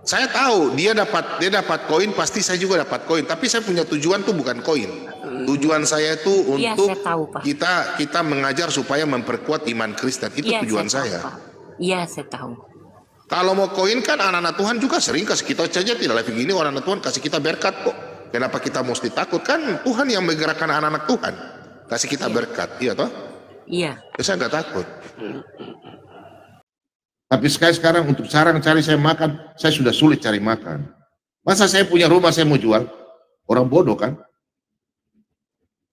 Saya tahu dia dapat koin, pasti saya juga dapat koin. Tapi saya punya tujuan tuh bukan koin. Tujuan saya itu Iya, untuk saya tahu, Pak. kita mengajar supaya memperkuat iman Kristen. Itu Iya, tujuan saya tahu, saya. Pak. Iya, saya tahu. Kalau mau koin kan anak-anak Tuhan juga sering kasih kita saja tidak begini, orang-anak Tuhan kasih kita berkat kok. Kenapa kita mesti takut? Kan Tuhan yang menggerakkan anak-anak Tuhan kasih kita berkat, iya toh? Iya. Saya nggak takut. Tapi sekarang untuk sekarang cari saya makan, saya sudah sulit cari makan. Masa saya punya rumah saya mau jual? Orang bodoh kan?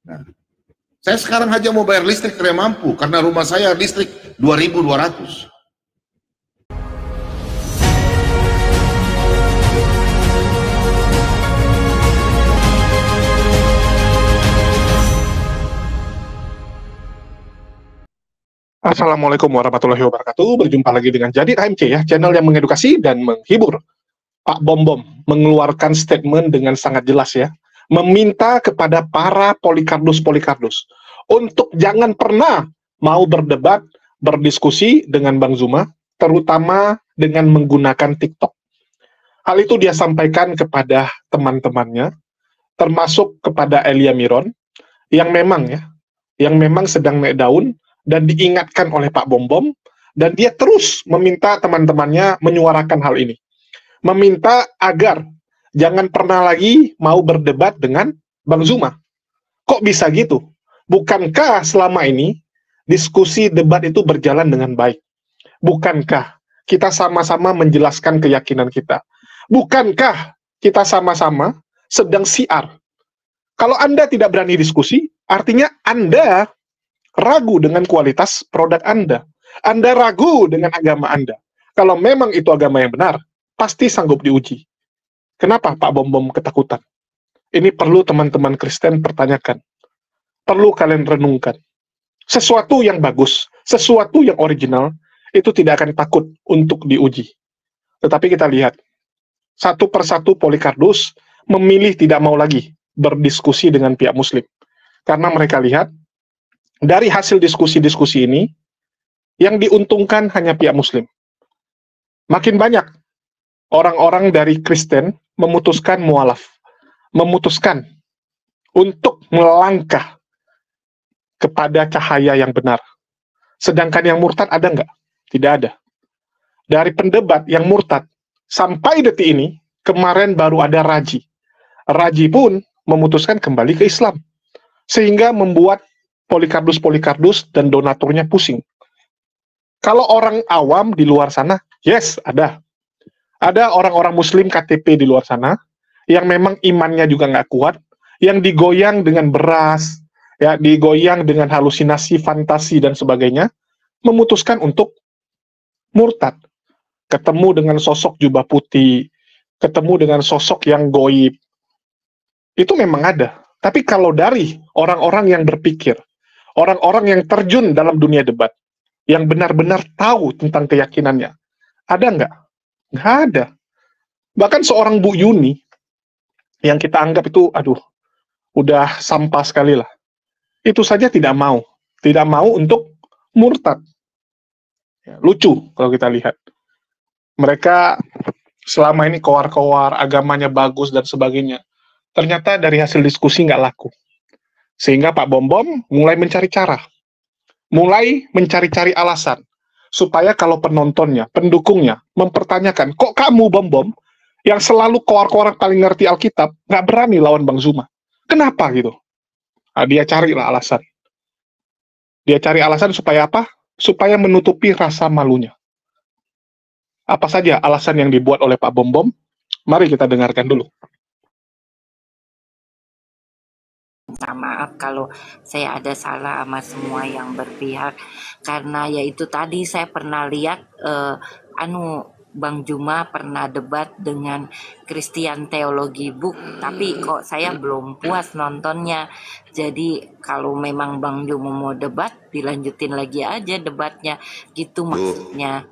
Nah, saya sekarang aja mau bayar listrik tidak mampu karena rumah saya listrik 2.200. Assalamualaikum warahmatullahi wabarakatuh. Berjumpa lagi dengan Jadi AMC ya, channel yang mengedukasi dan menghibur. Pak Bom Bom mengeluarkan statement dengan sangat jelas ya, meminta kepada para Polikardus untuk jangan pernah mau berdebat, berdiskusi dengan Bang Zuma, terutama dengan menggunakan TikTok. Hal itu dia sampaikan kepada teman-temannya, termasuk kepada Elia Miron, yang memang sedang naik daun, dan diingatkan oleh Pak Bom Bom, dan dia terus meminta teman-temannya menyuarakan hal ini. Meminta agar jangan pernah lagi mau berdebat dengan Bang Zuma. Kok bisa gitu? Bukankah selama ini diskusi debat itu berjalan dengan baik? Bukankah kita sama-sama menjelaskan keyakinan kita? Bukankah kita sama-sama sedang siar? Kalau Anda tidak berani diskusi, artinya Anda ragu dengan kualitas produk Anda. Anda ragu dengan agama Anda. Kalau memang itu agama yang benar, pasti sanggup diuji. Kenapa Pak Bom Bom ketakutan? Ini perlu teman-teman Kristen pertanyakan. Perlu kalian renungkan. Sesuatu yang bagus, sesuatu yang original, itu tidak akan takut untuk diuji. Tetapi kita lihat, satu persatu Polikardus memilih tidak mau lagi berdiskusi dengan pihak Muslim. Karena mereka lihat, dari hasil diskusi-diskusi ini, yang diuntungkan hanya pihak Muslim. Makin banyak orang-orang dari Kristen memutuskan mualaf, memutuskan untuk melangkah kepada cahaya yang benar. Sedangkan yang murtad ada nggak? Tidak ada. Dari pendebat yang murtad, sampai detik ini, kemarin baru ada Raji. Raji pun memutuskan kembali ke Islam. Sehingga membuat Polikardus dan donaturnya pusing. Kalau orang awam di luar sana, yes, ada. Ada orang-orang Muslim KTP di luar sana, yang memang imannya juga nggak kuat, yang digoyang dengan beras, ya, digoyang dengan halusinasi, fantasi, dan sebagainya, memutuskan untuk murtad. Ketemu dengan sosok jubah putih, ketemu dengan sosok yang goib. Itu memang ada. Tapi kalau dari orang-orang yang berpikir, orang-orang yang terjun dalam dunia debat, yang benar-benar tahu tentang keyakinannya, ada nggak? Nggak ada. Bahkan seorang Bu Yuni, yang kita anggap itu, udah sampah sekali lah. Itu saja tidak mau untuk murtad. Ya, lucu kalau kita lihat. Mereka selama ini kowar-kowar, agamanya bagus dan sebagainya. Ternyata dari hasil diskusi nggak laku. Sehingga Pak Bom Bom mulai mencari cara. Mulai mencari-cari alasan. Supaya kalau penontonnya, pendukungnya, mempertanyakan, kok kamu Bom Bom, yang selalu kowar-kowar paling ngerti Alkitab, nggak berani lawan Bang Zuma? Kenapa gitu? Nah, dia carilah alasan. Dia cari alasan supaya apa? Supaya menutupi rasa malunya. Apa saja alasan yang dibuat oleh Pak Bom Bom? Mari kita dengarkan dulu. Minta maaf kalau saya ada salah sama semua yang berpihak, karena yaitu tadi saya pernah lihat Bang Zuma pernah debat dengan Christian Theology Book, tapi kok saya belum puas nontonnya. Jadi kalau memang Bang Zuma mau debat, dilanjutin lagi aja debatnya, gitu maksudnya.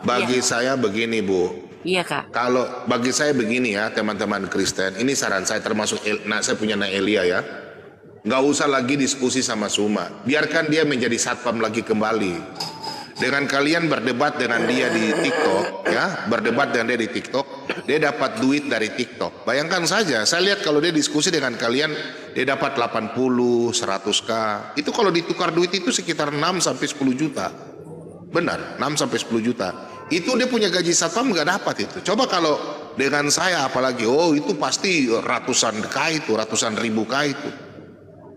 Bagi saya begini, Bu. Iya, Kak. Kalau bagi saya begini ya, teman-teman Kristen, ini saran saya termasuk, saya punya Elia ya. Nggak usah lagi diskusi sama Zuma. Biarkan dia menjadi satpam lagi kembali. Dengan kalian berdebat dengan dia di TikTok, ya, berdebat dengan dia di TikTok, dia dapat duit dari TikTok. Bayangkan saja, saya lihat kalau dia diskusi dengan kalian, dia dapat 80, 100k. Itu kalau ditukar duit itu sekitar 6 sampai 10 juta. Benar, 6 sampai 10 juta. Itu dia punya gaji satpam nggak dapat itu. Coba kalau dengan saya apalagi, oh itu pasti ratusan k itu, ratusan ribu k itu.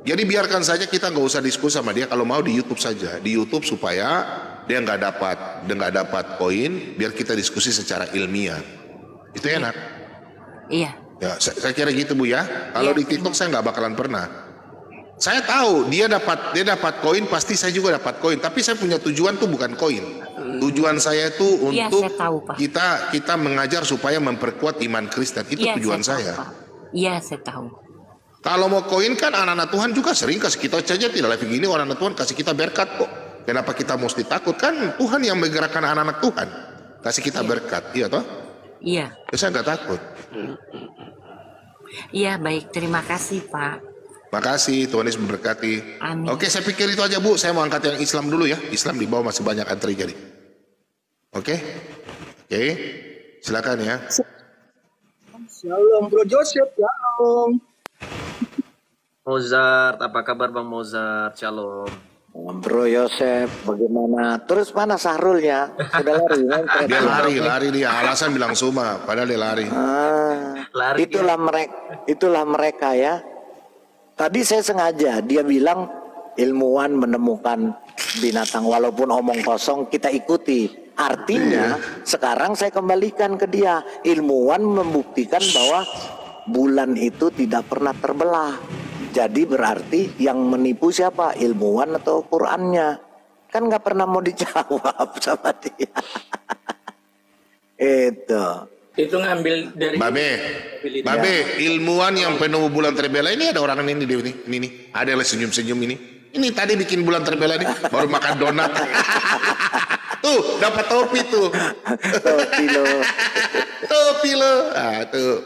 Jadi biarkan saja, kita nggak usah diskusi sama dia. Kalau mau di YouTube saja, di YouTube supaya dia nggak dapat poin, biar kita diskusi secara ilmiah. Itu enak. Iya. Ya, saya kira gitu Bu ya. Kalau di TikTok saya nggak bakalan pernah. Saya tahu dia dapat koin, pasti saya juga dapat koin. Tapi saya punya tujuan tuh bukan koin. Tujuan saya itu untuk saya tahu, Pak. kita mengajar supaya memperkuat iman Kristen. Itu tujuan saya. Iya, saya tahu. Kalau mau koin kan anak-anak Tuhan juga sering kasih kita saja, tidak lebih gini anak-anak Tuhan kasih kita berkat kok. Kenapa kita mesti takut? Kan Tuhan yang menggerakkan anak-anak Tuhan kasih kita berkat, iya toh? Iya. Saya nggak takut. Iya, baik, terima kasih Pak. Makasih, Tuhan Yesus memberkati. Amin. Oke, saya pikir itu aja Bu. Saya mau angkat yang Islam dulu ya. Islam di bawah masih banyak antri jadi. Oke, silakan ya. Shalom Bro Joseph, shalom. Mozart, apa kabar Bang Mozart? Shalom. Bro Yosef, bagaimana? Terus mana Sahrulnya? Sudah lari kan? Dia lari dia. Alasan bilang Suma, padahal dia lari. Lari Itulah mereka ya. Tadi saya sengaja, dia bilang ilmuwan menemukan binatang, walaupun omong kosong kita ikuti. Artinya sekarang saya kembalikan ke dia. Ilmuwan membuktikan bahwa bulan itu tidak pernah terbelah. Jadi berarti yang menipu siapa? Ilmuwan atau Qurannya? Kan nggak pernah mau dijawab sama dia. Itu ngambil dari Babe, ilmuwan yang penemu bulan terbelah ini ada orang ini ada yang senyum-senyum ini. Ini tadi bikin bulan terbelah ini baru makan donat. Tuh, dapat topi tuh. Topi lo. Ah, tuh.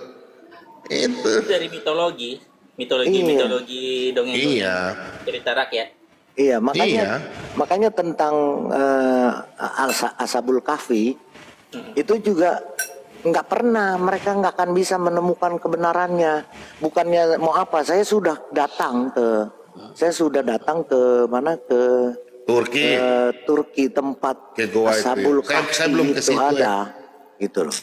Itu dari mitologi dongeng. Iya. Cerita rakyat. Iya, makanya tentang Ashabul Kahfi itu juga nggak pernah, mereka nggak akan bisa menemukan kebenarannya. Bukannya mau apa? Saya sudah datang ke mana, ke Turki. Turki, tempat Ke Goa Ashabul itu ya. Kahfi Saya belum ke itu situ ada, gitu loh.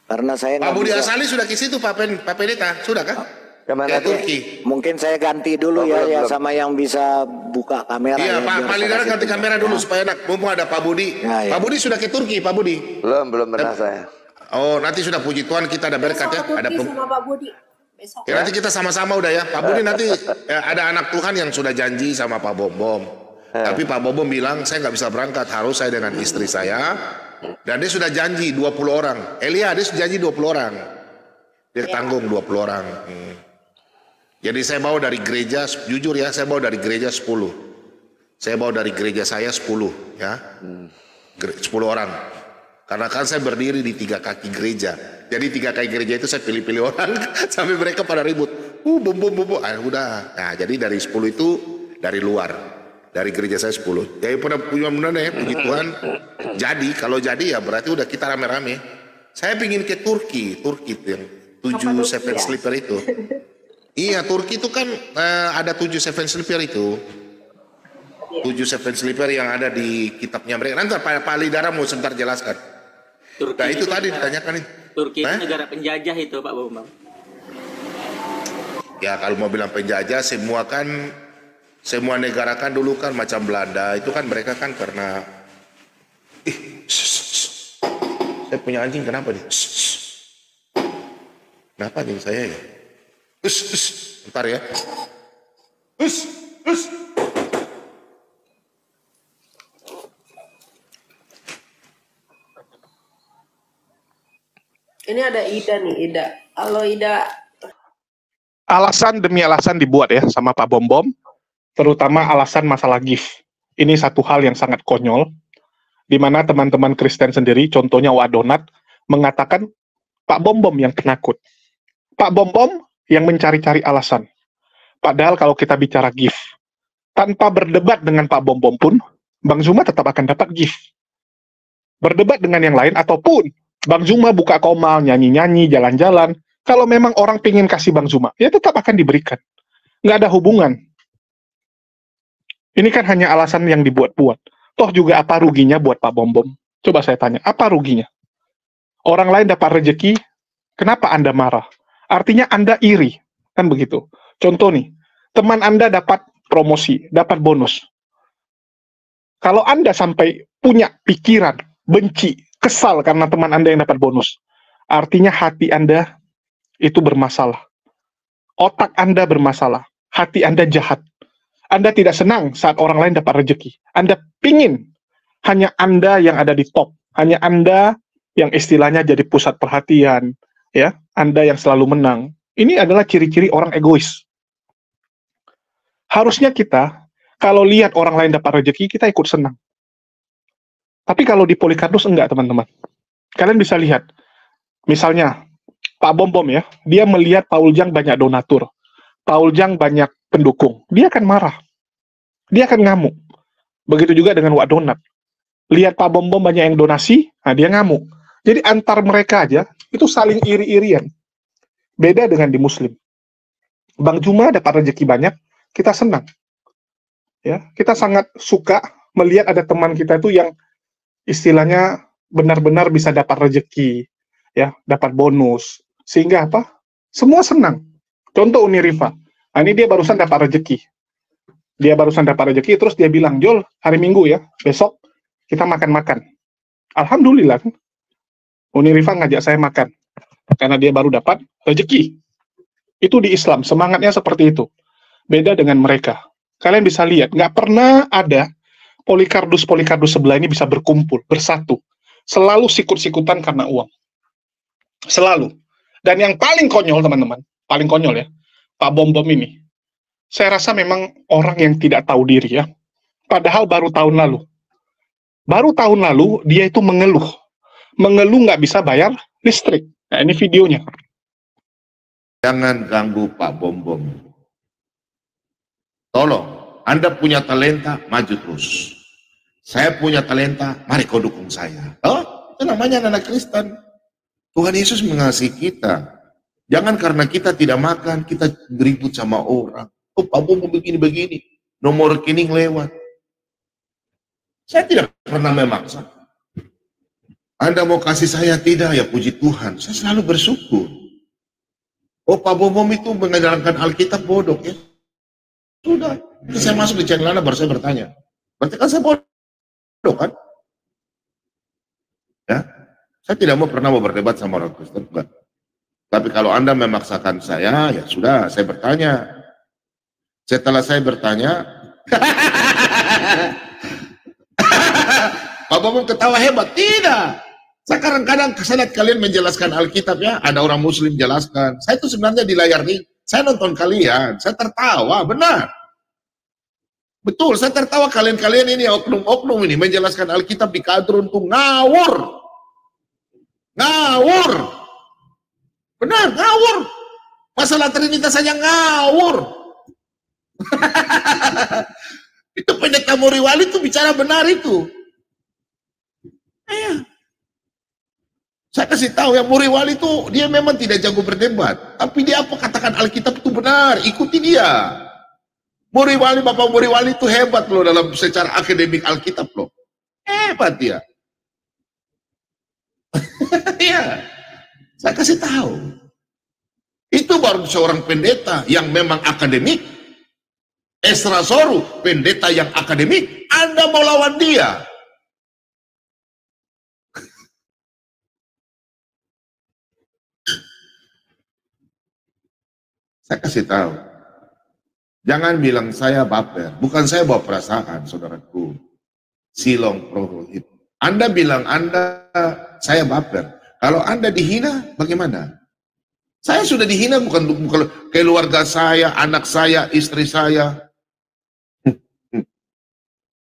Karena saya Pak nggak Budi bisa. Asali sudah ke situ, Pak Pendeta, sudah kan? Ke Turki. Mungkin saya ganti dulu ya sama yang bisa buka kamera. Iya, ya, Pak biar Lidara saya ganti kasih kamera dulu supaya enak. Mumpung ada Pak Budi. Ya. Pak Budi sudah ke Turki, Pak Budi? Belum pernah saya. Oh, nanti sudah puji Tuhan kita ada berkat ya. Ada sama Pak Budi besok. Ya, nanti kita sama-sama udah ya. Pak Budi nanti ada anak Tuhan yang sudah janji sama Pak Bom. Tapi Pak Bom bilang saya nggak bisa berangkat, harus saya dengan istri saya. Dan dia sudah janji 20 orang. Elia dia sudah janji 20 orang. Dia tanggung 20 orang. Jadi saya bawa dari gereja, jujur ya, saya bawa dari gereja 10. Saya bawa dari gereja saya 10 ya. 10 orang. Karena kan saya berdiri di 3 kaki gereja. Jadi 3 kaki gereja itu saya pilih-pilih orang sampai mereka pada ribut. Bum. Udah. Nah, jadi dari 10 itu dari luar. Dari gereja saya 10. Jadi mudah-mudahan ya, puji Tuhan. Jadi kalau jadi ya berarti udah kita rame-rame. Saya pingin ke Turki itu yang 7 seven sleeper itu. Iya, Turki itu kan ada 7 seven sleeper itu. 7 seven sleeper yang ada di kitabnya mereka. Nanti Pak Lidara mau sebentar jelaskan. Turki Nah itu tadi ditanyakan nih. Turki itu negara penjajah itu Pak Bambang. Ya kalau mau bilang penjajah, semua negara kan dulu kan macam Belanda itu kan mereka kan karena saya punya anjing kenapa nih? Kenapa nih saya ya? Bentar ya. Ini ada Ida nih, Ida. Halo Ida. Alasan demi alasan dibuat ya sama Pak Bom, terutama alasan masalah gift. Ini satu hal yang sangat konyol, di mana teman-teman Kristen sendiri, contohnya Wadonat, mengatakan Pak Bom yang penakut. Pak Bom yang mencari-cari alasan. Padahal kalau kita bicara gift, tanpa berdebat dengan Pak Bom pun, Bang Zuma tetap akan dapat gift. Berdebat dengan yang lain, ataupun Bang Zuma buka komal, nyanyi-nyanyi, jalan-jalan, kalau memang orang pingin kasih Bang Zuma, ya tetap akan diberikan. Nggak ada hubungan. Ini kan hanya alasan yang dibuat-buat. Toh juga apa ruginya buat Pak Bom Bom? Coba saya tanya, apa ruginya? Orang lain dapat rezeki, kenapa Anda marah? Artinya Anda iri, kan begitu. Contoh nih, teman Anda dapat promosi, dapat bonus. Kalau Anda sampai punya pikiran, benci, kesal karena teman Anda yang dapat bonus, artinya hati Anda itu bermasalah. Otak Anda bermasalah. Hati Anda jahat. Anda tidak senang saat orang lain dapat rezeki. Anda pingin hanya Anda yang ada di top. Hanya Anda yang istilahnya jadi pusat perhatian. Ya, Anda yang selalu menang. Ini adalah ciri-ciri orang egois. Harusnya kita, kalau lihat orang lain dapat rezeki, kita ikut senang. Tapi kalau di Polikarpus enggak, teman-teman. Kalian bisa lihat. Misalnya, Pak Bom Bom ya, dia melihat Paul Jang banyak donatur. Paul Jang banyak pendukung. Dia akan marah. Dia akan ngamuk. Begitu juga dengan Wak Donat. Lihat Pak Bom Bom banyak yang donasi, nah dia ngamuk. Jadi antar mereka aja, itu saling iri-irian. Beda dengan di Muslim. Bang Juma dapat rezeki banyak, kita senang. Ya, kita sangat suka melihat ada teman kita itu yang istilahnya benar-benar bisa dapat rezeki, ya, dapat bonus. Sehingga apa? Semua senang. Contoh Uni Rifa. Nah, ini dia barusan dapat rezeki. Dia barusan dapat rezeki, terus dia bilang, Jol, hari Minggu ya, besok kita makan-makan. Alhamdulillah. Uni Rifa ngajak saya makan. Karena dia baru dapat rezeki. Itu di Islam, semangatnya seperti itu. Beda dengan mereka. Kalian bisa lihat, nggak pernah ada Polikarpus sebelah ini bisa berkumpul, bersatu. Selalu sikut-sikutan karena uang. Selalu. Dan yang paling konyol, teman-teman, paling konyol ya, Pak Bom Bom ini. Saya rasa memang orang yang tidak tahu diri ya. Padahal baru tahun lalu. Baru tahun lalu, dia itu mengeluh. Mengeluh nggak bisa bayar listrik. Nah, ini videonya. Jangan ganggu Pak Bom Bom. Tolong, Anda punya talenta, maju terus. Saya punya talenta, mari kau dukung saya. Oh, itu namanya anak Kristen. Tuhan Yesus mengasihi kita. Jangan karena kita tidak makan, kita beribut sama orang. Oh, Pak Bom Bom begini-begini. Nomor rekening lewat. Saya tidak pernah memaksa. Anda mau kasih saya tidak, ya puji Tuhan. Saya selalu bersyukur. Oh, Pak Bom Bom itu mengajarkan Alkitab bodoh ya. Sudah, itu saya masuk di channel Anda baru saya bertanya. Berarti kan saya bodoh kan? Ya, saya tidak pernah mau berdebat sama orang Kristen, enggak. Tapi kalau Anda memaksakan saya, ya sudah, saya bertanya. Setelah saya bertanya, Pak Bom ketawa hebat. Tidak. Saya kadang-kadang saya lihat kalian menjelaskan Alkitab ya, ada orang Muslim jelaskan. Saya itu sebenarnya di layar nih, saya nonton kalian, saya tertawa, benar. Betul, saya tertawa kalian-kalian ini, oknum-oknum ini, menjelaskan Alkitab di kadrun tuh ngawur. Ngawur. Benar, ngawur. Masalah Trinitas saja ngawur. Itu pendeta Muriwali itu bicara benar itu. Saya kasih tahu ya, Muriwali itu dia memang tidak jago berdebat, tapi dia apa katakan Alkitab itu benar, ikuti dia. Muriwali, Bapak Muriwali itu hebat loh dalam secara akademik Alkitab loh. Hebat dia. Iya. Saya kasih tahu. Itu baru seorang pendeta yang memang akademik. Esra Soru, pendeta yang akademik. Anda mau lawan dia. Saya kasih tahu. Jangan bilang saya baper. Bukan saya bawa perasaan, saudaraku. Silong Prohit. Anda bilang saya baper. Kalau Anda dihina, bagaimana? Saya sudah dihina bukan keluarga saya, anak saya, istri saya.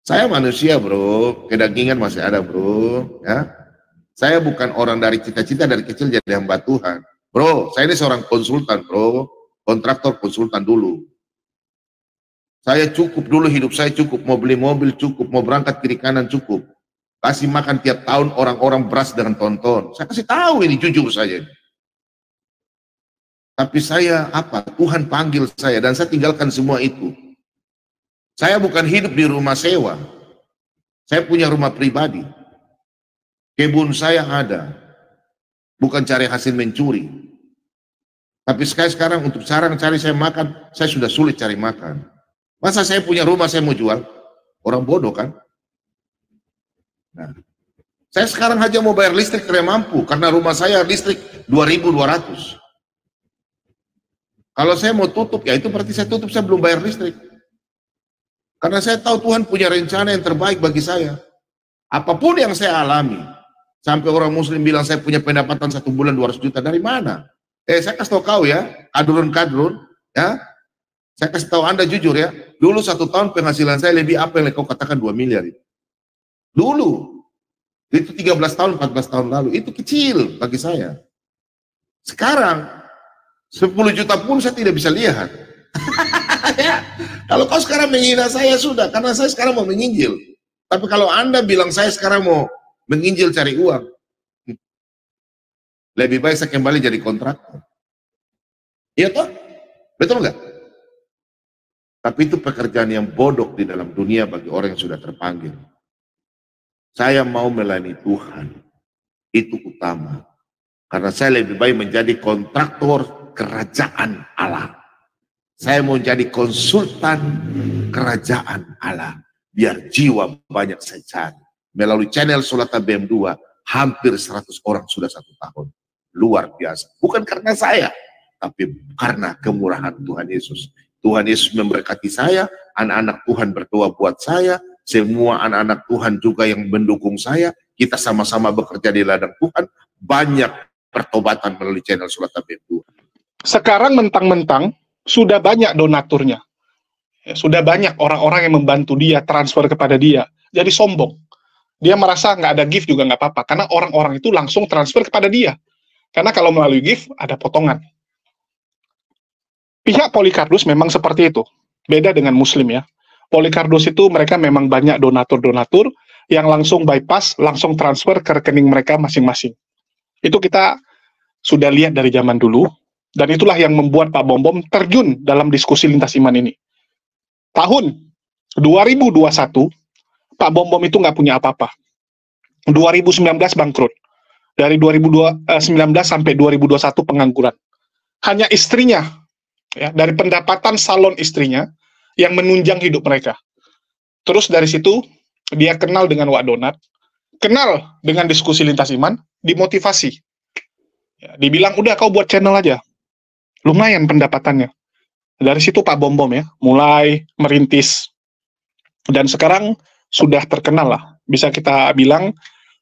Saya manusia, bro. Kedagingan masih ada, bro. Ya. Saya bukan orang dari cita-cita dari kecil jadi hamba Tuhan. Bro, saya ini seorang konsultan, bro. Kontraktor konsultan dulu. Saya cukup dulu, hidup saya cukup, mau beli mobil cukup, mau berangkat kiri kanan cukup. Kasih makan tiap tahun orang-orang beras dengan tonton. Saya kasih tahu ini, jujur saja. Tapi saya apa? Tuhan panggil saya dan saya tinggalkan semua itu. Saya bukan hidup di rumah sewa. Saya punya rumah pribadi. Kebun saya ada. Bukan cari hasil mencuri. Tapi sekarang untuk sekarang cari saya makan, saya sudah sulit cari makan. Masa saya punya rumah saya mau jual? Orang bodoh kan? Nah, saya sekarang aja mau bayar listrik tidak mampu karena rumah saya listrik 2.200. Kalau saya mau tutup, ya itu berarti saya tutup, saya belum bayar listrik. Karena saya tahu Tuhan punya rencana yang terbaik bagi saya. Apapun yang saya alami, sampai orang muslim bilang saya punya pendapatan 1 bulan 200 juta, dari mana? Saya kasih tahu kau ya, kadrun-kadrun, ya. Saya kasih tahu Anda jujur ya, dulu 1 tahun penghasilan saya lebih apa yang kau katakan 2 miliar itu. Dulu, itu 13 tahun, 14 tahun lalu, itu kecil bagi saya. Sekarang, 10 juta pun saya tidak bisa lihat. Ya, kalau kau sekarang menghina saya sudah, karena saya sekarang mau menginjil. Tapi kalau Anda bilang saya sekarang mau menginjil cari uang, lebih baik saya kembali jadi kontraktor. Iya toh? Betul nggak? Tapi itu pekerjaan yang bodoh di dalam dunia bagi orang yang sudah terpanggil. Saya mau melayani Tuhan, itu utama. Karena saya lebih baik menjadi kontraktor kerajaan Allah. Saya mau jadi konsultan kerajaan Allah. Biar jiwa banyak saya cari. Melalui channel Solata BM2, hampir 100 orang sudah 1 tahun. Luar biasa. Bukan karena saya, tapi karena kemurahan Tuhan Yesus. Tuhan Yesus memberkati saya, anak-anak Tuhan berdoa buat saya, semua anak-anak Tuhan juga yang mendukung saya, kita sama-sama bekerja di ladang Tuhan, banyak pertobatan melalui channel Solata BM2. Sekarang mentang-mentang sudah banyak donaturnya, ya, sudah banyak orang-orang yang membantu dia, transfer kepada dia, jadi sombong. Dia merasa nggak ada gift juga nggak apa-apa, karena orang-orang itu langsung transfer kepada dia. Karena kalau melalui gift, ada potongan. Pihak Polycardus memang seperti itu, beda dengan Muslim ya. Polycardus itu mereka memang banyak donatur-donatur yang langsung bypass, langsung transfer ke rekening mereka masing-masing. Itu kita sudah lihat dari zaman dulu, dan itulah yang membuat Pak Bom terjun dalam diskusi lintas iman ini. Tahun 2021, Pak Bom itu nggak punya apa-apa. 2019 bangkrut. Dari 2019 sampai 2021 pengangguran. Hanya istrinya, ya, dari pendapatan salon istrinya, yang menunjang hidup mereka. Terus dari situ, dia kenal dengan Wak Donat, kenal dengan diskusi lintas iman, dimotivasi. Ya, dibilang, udah kau buat channel aja. Lumayan pendapatannya. Dari situ Pak Bom ya, mulai merintis. Dan sekarang sudah terkenal lah. Bisa kita bilang,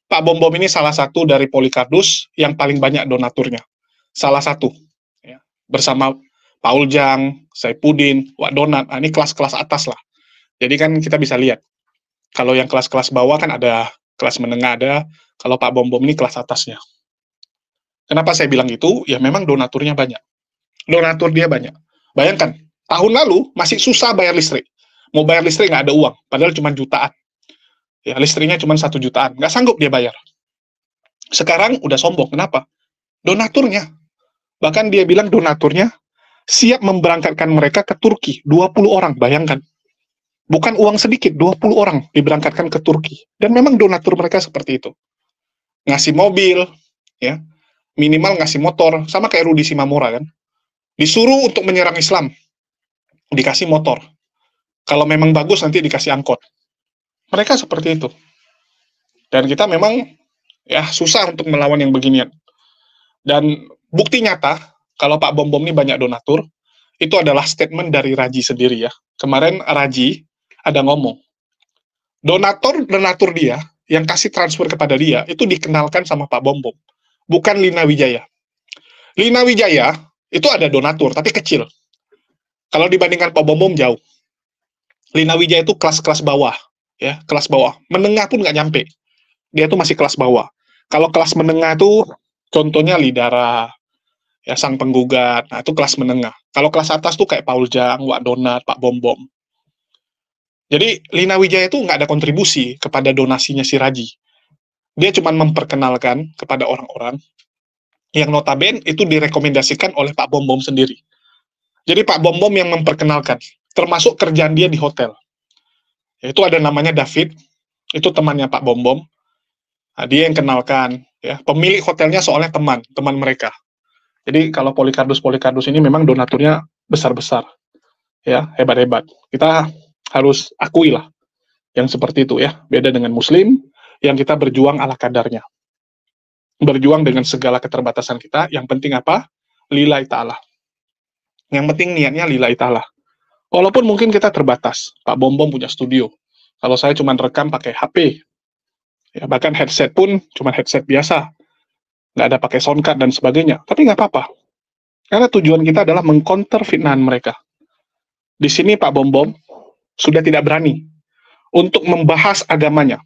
Pak Bom ini salah satu dari Polycardus yang paling banyak donaturnya. Salah satu. Ya. Bersama Paul Jang, Saipudin, Wak Donat, ini kelas-kelas atas lah. Jadi kan kita bisa lihat. Kalau yang kelas-kelas bawah kan ada, kelas menengah ada, kalau Pak Bom ini kelas atasnya. Kenapa saya bilang itu? Ya memang donaturnya banyak. Donatur dia banyak. Bayangkan, tahun lalu masih susah bayar listrik. Mau bayar listrik nggak ada uang, padahal cuma jutaan. Ya, listriknya cuma 1 jutaan, nggak sanggup dia bayar. Sekarang udah sombong, kenapa? Donaturnya. Bahkan dia bilang donaturnya siap memberangkatkan mereka ke Turki, 20 orang, bayangkan. Bukan uang sedikit, 20 orang diberangkatkan ke Turki. Dan memang donatur mereka seperti itu. Ngasih mobil, ya, minimal ngasih motor, sama kayak Rudi Simamora kan. Disuruh untuk menyerang Islam, dikasih motor. Kalau memang bagus nanti dikasih angkot. Mereka seperti itu. Dan kita memang ya susah untuk melawan yang beginian. Dan bukti nyata, kalau Pak Bom ini banyak donatur, itu adalah statement dari Raji sendiri ya. Kemarin Raji ada ngomong, donatur dia, yang kasih transfer kepada dia, itu dikenalkan sama Pak Bom. Bukan Lina Wijaya. Lina Wijaya, itu ada donatur, tapi kecil. Kalau dibandingkan Pak Bom jauh. Lina Wijaya itu kelas-kelas bawah, ya, kelas bawah. Menengah pun nggak nyampe. Dia tuh masih kelas bawah. Kalau kelas menengah itu, contohnya Lidara, ya, Sang Penggugat, nah itu kelas menengah. Kalau kelas atas tuh kayak Paul Jang, Wak Donat, Pak Bom. Jadi Lina Wijaya itu nggak ada kontribusi kepada donasinya si Raji. Dia cuma memperkenalkan kepada orang-orang yang notabene itu direkomendasikan oleh Pak Bom Bom sendiri. Jadi Pak Bom Bom yang memperkenalkan, termasuk kerjaan dia di hotel. Yaitu ada namanya David, itu temannya Pak Bom Bom. Nah, dia yang kenalkan, ya. Pemilik hotelnya soalnya teman mereka. Jadi kalau Polycardus ini memang donaturnya besar-besar, ya, hebat-hebat. Kita harus akui lah yang seperti itu, ya. Beda dengan Muslim yang kita berjuang ala kadarnya, berjuang dengan segala keterbatasan kita. Yang penting apa? Lillahi ta'ala. Yang penting niatnya lillahi ta'ala. Walaupun mungkin kita terbatas. Pak Bom Bom punya studio. Kalau saya cuma rekam pakai HP, ya, bahkan headset pun cuma headset biasa, nggak ada pakai soundcard dan sebagainya. Tapi nggak apa-apa, karena tujuan kita adalah mengcounter fitnahan mereka. Di sini Pak Bom Bom sudah tidak berani untuk membahas agamanya,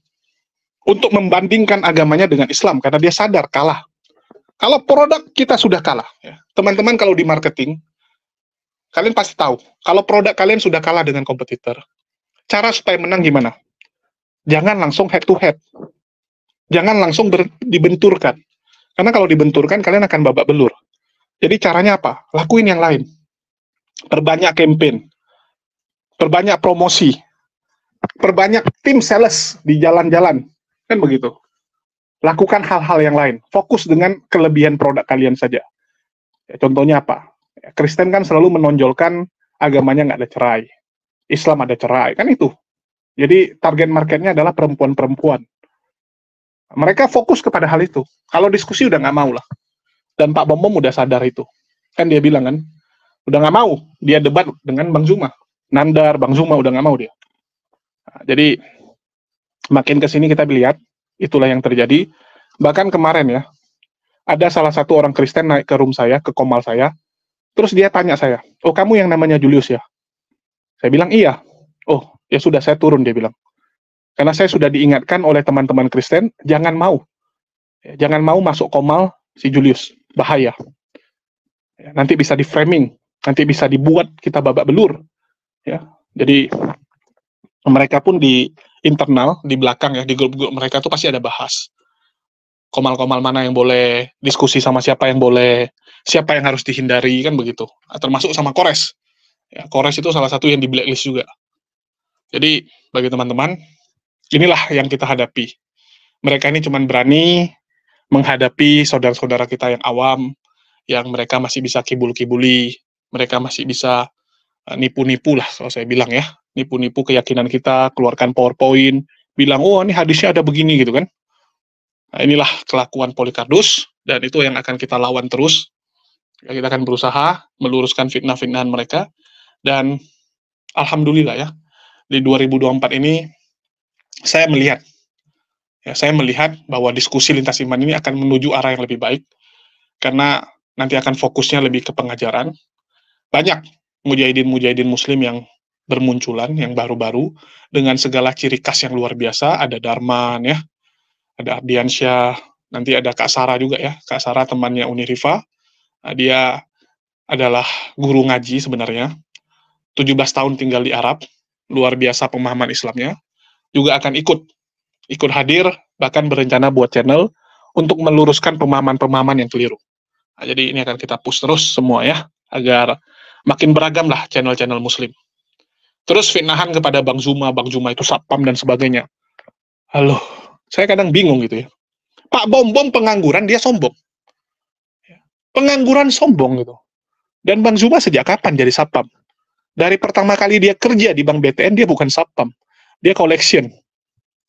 untuk membandingkan agamanya dengan Islam, karena dia sadar kalah. Kalau produk kita sudah kalah, ya. Teman-teman kalau di marketing, kalian pasti tahu, kalau produk kalian sudah kalah dengan kompetitor, cara supaya menang gimana? Jangan langsung head to head. Jangan langsung dibenturkan. Karena kalau dibenturkan, kalian akan babak belur. Jadi caranya apa? Lakuin yang lain. Perbanyak campaign. Perbanyak promosi. Perbanyak tim sales di jalan-jalan. Kan begitu. Lakukan hal-hal yang lain. Fokus dengan kelebihan produk kalian saja. Ya, contohnya apa? Ya, Kristen kan selalu menonjolkan agamanya nggak ada cerai. Islam ada cerai. Kan itu. Jadi target marketnya adalah perempuan-perempuan. Mereka fokus kepada hal itu. Kalau diskusi udah nggak mau lah. Dan Pak Bom Bom udah sadar itu. Kan dia bilang kan, udah nggak mau. Dia debat dengan Bang Zuma. Nandar, Bang Zuma udah nggak mau dia. Nah, jadi makin kesini kita lihat, itulah yang terjadi. Bahkan kemarin ya, ada salah satu orang Kristen naik ke room saya, ke komal saya. Terus dia tanya saya, oh kamu yang namanya Julius ya? Saya bilang iya. Oh ya sudah, saya turun, dia bilang. Karena saya sudah diingatkan oleh teman-teman Kristen, jangan mau masuk komal si Julius, bahaya. Ya, nanti bisa di framing, nanti bisa dibuat kita babak belur. Ya, jadi mereka pun di internal, di belakang ya, di grup-grup mereka tuh pasti ada bahas. Komal-komal mana yang boleh, diskusi sama siapa yang boleh, siapa yang harus dihindari, kan begitu. Termasuk sama Kores. Ya, Kores itu salah satu yang di blacklist juga. Jadi, bagi teman-teman, inilah yang kita hadapi. Mereka ini cuma berani menghadapi saudara-saudara kita yang awam, yang mereka masih bisa kibul-kibuli, mereka masih bisa nipu-nipu lah, kalau saya bilang ya. Nipu-nipu keyakinan kita, keluarkan PowerPoint, bilang, oh ini hadisnya ada begini gitu kan. Nah, inilah kelakuan Polycardus, dan itu yang akan kita lawan terus. Ya, kita akan berusaha meluruskan fitnah-fitnahan mereka, dan alhamdulillah ya, di 2024 ini, saya melihat bahwa diskusi lintas iman ini akan menuju arah yang lebih baik, karena nanti akan fokusnya lebih ke pengajaran. Banyak mujahidin-mujahidin muslim yang bermunculan, yang baru-baru, dengan segala ciri khas yang luar biasa. Ada Darman ya, ada Ardiansyah, nanti ada Kak Sarah juga ya, Kak Sarah temannya Uni Rifa. Nah, dia adalah guru ngaji sebenarnya, 17 tahun tinggal di Arab, luar biasa pemahaman Islamnya, juga akan ikut hadir, bahkan berencana buat channel untuk meluruskan pemahaman-pemahaman yang keliru. Nah, jadi ini akan kita push terus semua ya, agar makin beragam lah channel-channel muslim. Terus fitnahan kepada Bang Zuma itu satpam dan sebagainya. Halo, saya kadang bingung gitu ya. Pak Bom Bom pengangguran, dia sombong. Pengangguran sombong gitu. Dan Bang Zuma sejak kapan jadi satpam? Dari pertama kali dia kerja di Bank BTN, dia bukan satpam. Dia collection.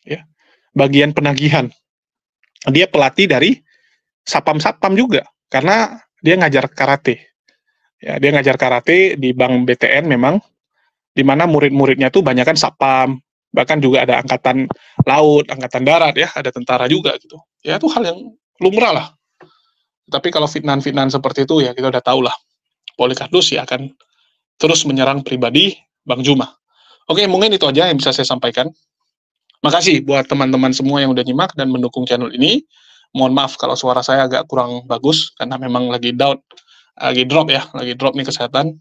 Ya. Bagian penagihan. Dia pelatih dari satpam-satpam juga, karena dia ngajar karate. Ya, dia ngajar karate di Bank BTN memang, di mana murid-muridnya tuh banyak kan satpam, bahkan juga ada angkatan laut, angkatan darat ya, ada tentara juga gitu. Ya itu hal yang lumrah lah. Tapi kalau fitnahan-fitnahan seperti itu ya kita udah tahu lah. Polycardus ya akan terus menyerang pribadi Bang Zuma. Oke, mungkin itu aja yang bisa saya sampaikan. Makasih buat teman-teman semua yang udah nyimak dan mendukung channel ini. Mohon maaf kalau suara saya agak kurang bagus, karena memang lagi down, lagi drop nih kesehatan.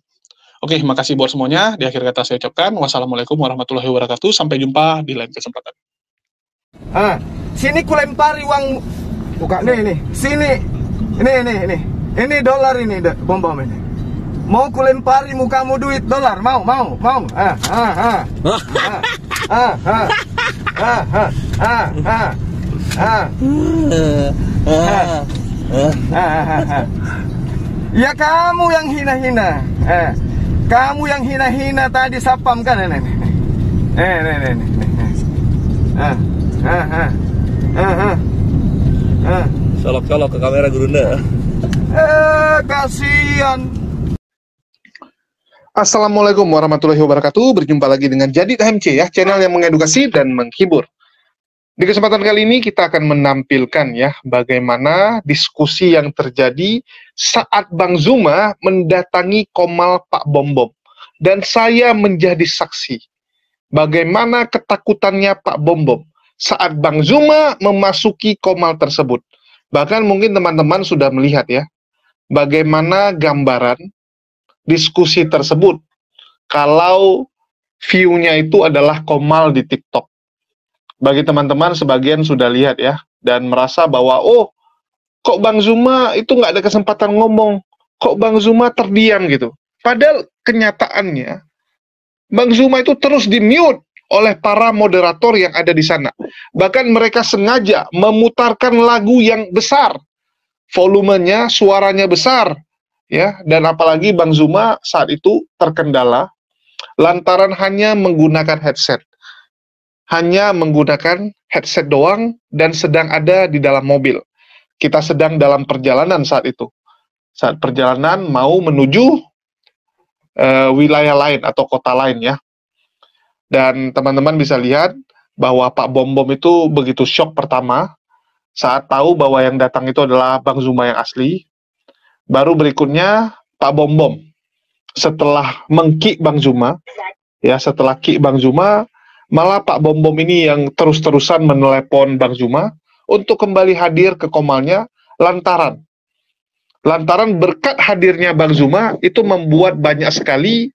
Oke, makasih buat semuanya. Di akhir kata saya ucapkan wassalamualaikum warahmatullahi wabarakatuh. Sampai jumpa di lain kesempatan. Sini kulempari uang, buka nih, sini, ini dolar ini, bom ini. Mau kulempari mukamu duit dolar, mau. Ya kamu yang hina-hina, kamu yang hina-hina tadi sapam kan, Colok-colok ke kamera Gurunda. Kasihan. Assalamualaikum warahmatullahi wabarakatuh. Berjumpa lagi dengan Jadi HMC ya, channel yang mengedukasi dan menghibur. Di kesempatan kali ini kita akan menampilkan ya bagaimana diskusi yang terjadi saat Bang Zuma mendatangi Komal Pak Bom-Bom. Dan saya menjadi saksi bagaimana ketakutannya Pak Bom-Bom saat Bang Zuma memasuki Komal tersebut. Bahkan mungkin teman-teman sudah melihat ya bagaimana gambaran diskusi tersebut kalau view-nya itu adalah Komal di TikTok. Bagi teman-teman sebagian sudah lihat ya dan merasa bahwa oh kok Bang Zuma itu nggak ada kesempatan ngomong, kok Bang Zuma terdiam gitu. Padahal kenyataannya Bang Zuma itu terus di-mute oleh para moderator yang ada di sana. Bahkan mereka sengaja memutarkan lagu yang besar, volumenya, suaranya besar, ya. Dan apalagi Bang Zuma saat itu terkendala lantaran hanya menggunakan headset. Hanya menggunakan headset doang dan sedang ada di dalam mobil. Kita sedang dalam perjalanan saat itu. Saat perjalanan mau menuju wilayah lain atau kota lain ya. Dan teman-teman bisa lihat bahwa Pak Bom-Bom itu begitu shock pertama saat tahu bahwa yang datang itu adalah Bang Zuma yang asli. Baru berikutnya Pak Bom-Bom setelah meng-kick Bang Zuma, ya setelah kick Bang Zuma, malah Pak Bom-Bom ini yang terus-terusan menelepon Bang Zuma untuk kembali hadir ke Komalnya lantaran berkat hadirnya Bang Zuma itu membuat banyak sekali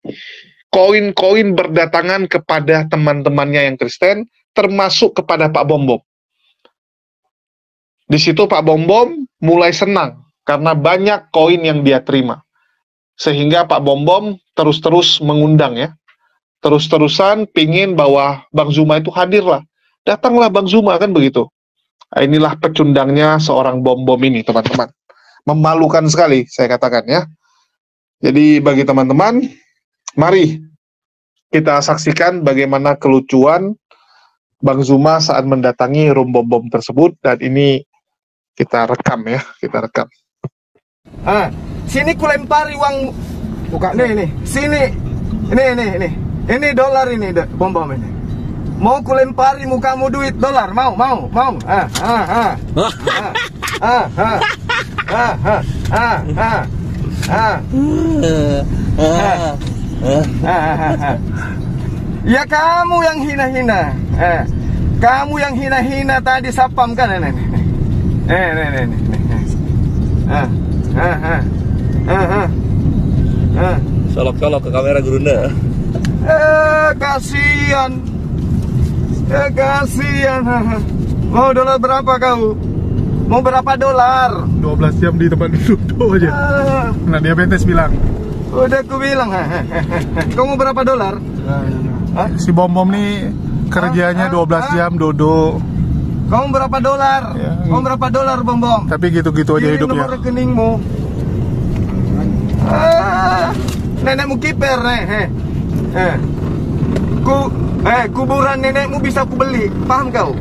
koin-koin berdatangan kepada teman-temannya yang Kristen, termasuk kepada Pak Bom-Bom. Di situ Pak Bom-Bom mulai senang karena banyak koin yang dia terima. Sehingga Pak Bom-Bom terus-terus mengundang ya. Terus-terusan pingin bahwa Bang Zuma itu hadirlah. Datanglah Bang Zuma, kan begitu. Nah, inilah pecundangnya seorang Bom-Bom ini, teman-teman. Memalukan sekali, saya katakan ya. Jadi bagi teman-teman, mari kita saksikan bagaimana kelucuan Bang Zuma saat mendatangi room Bom-Bom tersebut. Dan ini kita rekam ya, kita rekam. Sini kulempari uang, buka nih, sini, ini. Ini dolar ini, bom-bom ini. Mau kulempari mukamu duit dolar, mau. Ya kamu yang hina-hina, kamu yang hina-hina tadi sapam kan, Colok-colok ke kamera Gurunda. Kasihan. Mau dolar berapa kau? Mau berapa dolar? 12 jam di tempat duduk aja. Nah, diabetes bilang. Udah aku bilang. Kau mau berapa dolar? Si Bom-Bom nih kerjanya 12 jam duduk. Kau mau berapa dolar? Ya. Mau berapa dolar, Bom-Bom? Tapi gitu-gitu aja hidupnya. Nomor rekeningmu. Nenekmu kiper, kuburan nenekmu bisa aku beli, paham kau?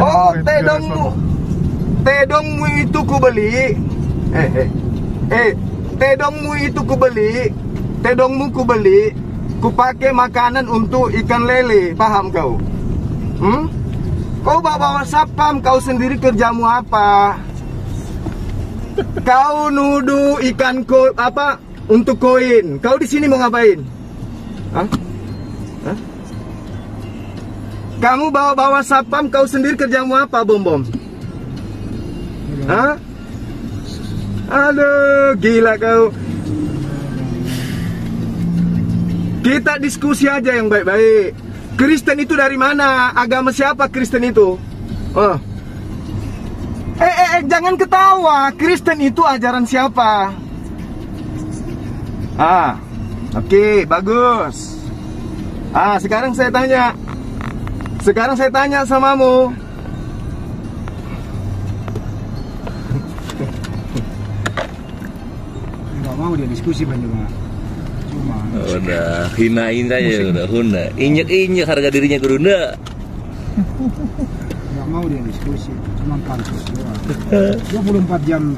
Oh, tedongmu itu ku beli. Tedongmu ku beli, ku pakai makanan untuk ikan lele, paham kau? Kau bawa sapam, kau sendiri kerjamu apa? Kau nuduh ikan apa untuk koin. Kau di sini mau ngapain? Hah? Kamu bawa sapam, kau sendiri kerjamu apa, Bom-Bom? Hah? Aduh, gila kau. Kita diskusi aja yang baik-baik. Kristen itu dari mana? Agama siapa Kristen itu? Oh. Jangan ketawa. Kristen itu ajaran siapa? Oke, bagus. Sekarang saya tanya. Sekarang saya tanya samamu. Nggak mau dia diskusi Bang Juma. Cuma udah hinain saja udah Honda. Injek harga dirinya ke Honda. Nggak mau dia diskusi, cuma pansus doang. 24 jam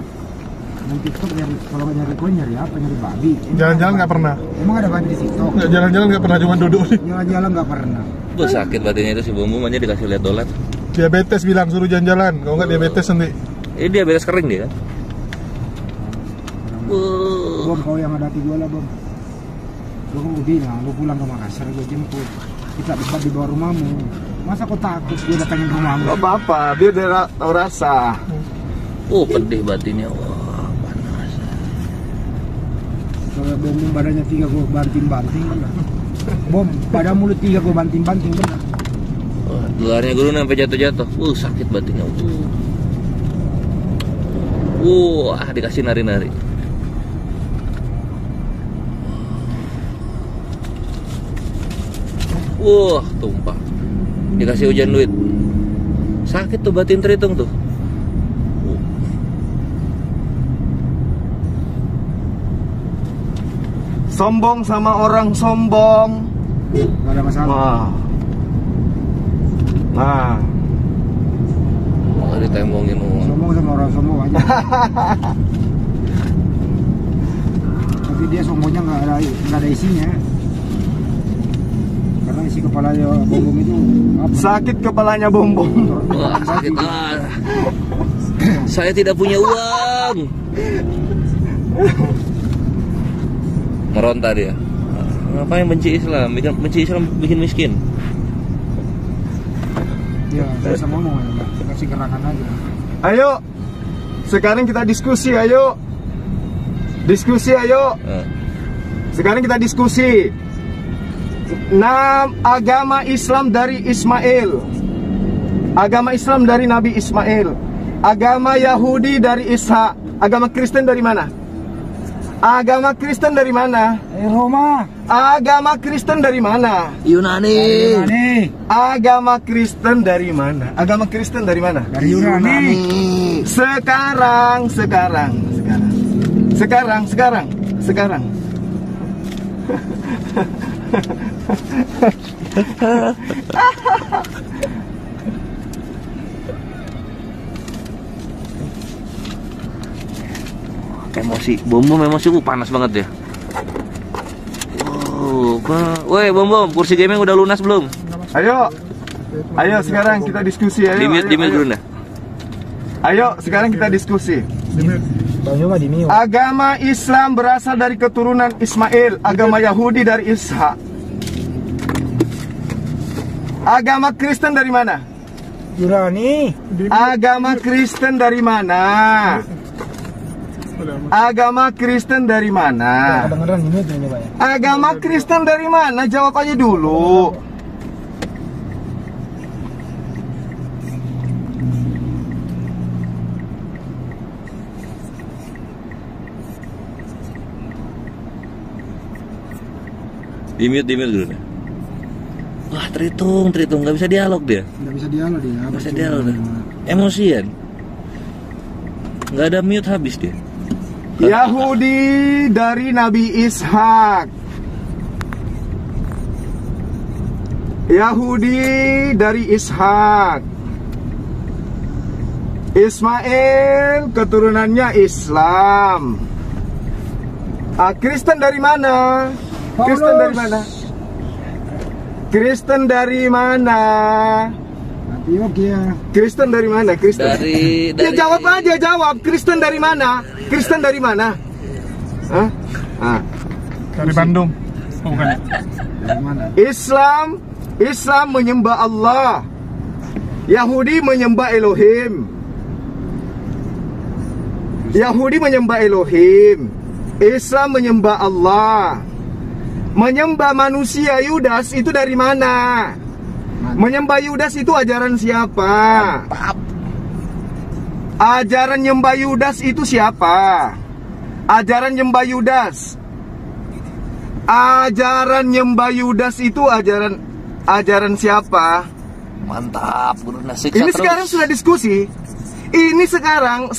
main TikTok, kalau nggak nyari koin nyari apa? Nyari babi. Jalan-jalan nggak pernah. Emang ada babi di TikTok? Nggak, jalan-jalan nggak pernah, cuma duduk nih. Jalan-jalan nggak pernah. Sakit batinnya itu si Bom aja dikasih lihat dolar. Diabetes bilang suruh jalan-jalan, kalau nggak diabetes nanti. Diabetes kering dia kan? Bom, kau yang ada hati gue lah Bom. Gue kan bilang, gue pulang ke Makassar, gue jemput. Kita debat di bawah rumahmu. Masa kau takut gue datangin rumahmu? Gak apa-apa, biar dia tahu rasa. Pedih batinnya. Wah, panas. Kalau Bom badannya 3 gue banting-banting bener. Bom, badan mulut 3 gue banting-banting bener. Gelarnya guru sampai jatuh-jatuh. Sakit batinnya. Dikasih nari-nari. Tumpah. Dikasih hujan duit. Sakit tuh batin terhitung tuh. Sombong sama orang sombong. Gak ada masalah. Ditembongin sombong sama orang sombong aja. Tapi dia sombongnya nggak ada isinya. Karena isi kepalanya Bom itu apa? Sakit kepalanya Bom. Sakit. Saya tidak punya uang. Meronta dia. Ngapain benci Islam? Benci Islam bikin miskin. Ya, saya sama ngomong ya, kasih kerangan aja. Ayo, sekarang kita diskusi, ayo. Sekarang kita diskusi. Agama Islam dari Ismail. Agama Islam dari Nabi Ismail. Agama Yahudi dari Ishak. Agama Kristen dari mana? Agama Kristen dari mana? Roma. Agama Kristen dari mana? Yunani. Agama Kristen dari mana? Agama Kristen dari mana? Dari Yunani. Sekarang. Emosi, Bom emosi panas banget ya. Woi Bom, kursi gaming udah lunas belum? Ayo sekarang kita diskusi. Dimit dulu dah. Ayo sekarang kita diskusi. Dimit. Agama Islam berasal dari keturunan Ismail. Agama Yahudi dari Ishak. Agama Kristen dari mana? Yunani. Agama Kristen dari mana? Agama Kristen dari mana? Agama Kristen dari mana? Jawab aja dulu. Dimit dulu. Wah, terhitung, nggak bisa dialog dia. Nggak bisa dialog dia. Nggak bisa dialog dia. Emosian. Nggak ada mute habis dia. Yahudi dari Nabi Ishak. Yahudi dari Ishak. Ismail keturunannya Islam. Kristen dari mana? Kristen dari mana? Kristen dari mana? Kristen dari mana? Kristen. Ya jawab aja, jawab. Kristen dari mana? Kristen dari mana? Hah? Dari Bandung. Oh, bukan. Dari mana? Islam menyembah Allah. Yahudi menyembah Elohim. Yahudi menyembah Elohim, Islam menyembah Allah. Menyembah manusia Yudas itu dari mana? Menyembah Yudas itu ajaran siapa? Ajaran nyembah Yudas itu siapa? Ajaran nyembah Yudas. Ajaran nyembah Yudas itu ajaran siapa? Mantap, guru nasi. Ini sekarang sudah diskusi. Ini sekarang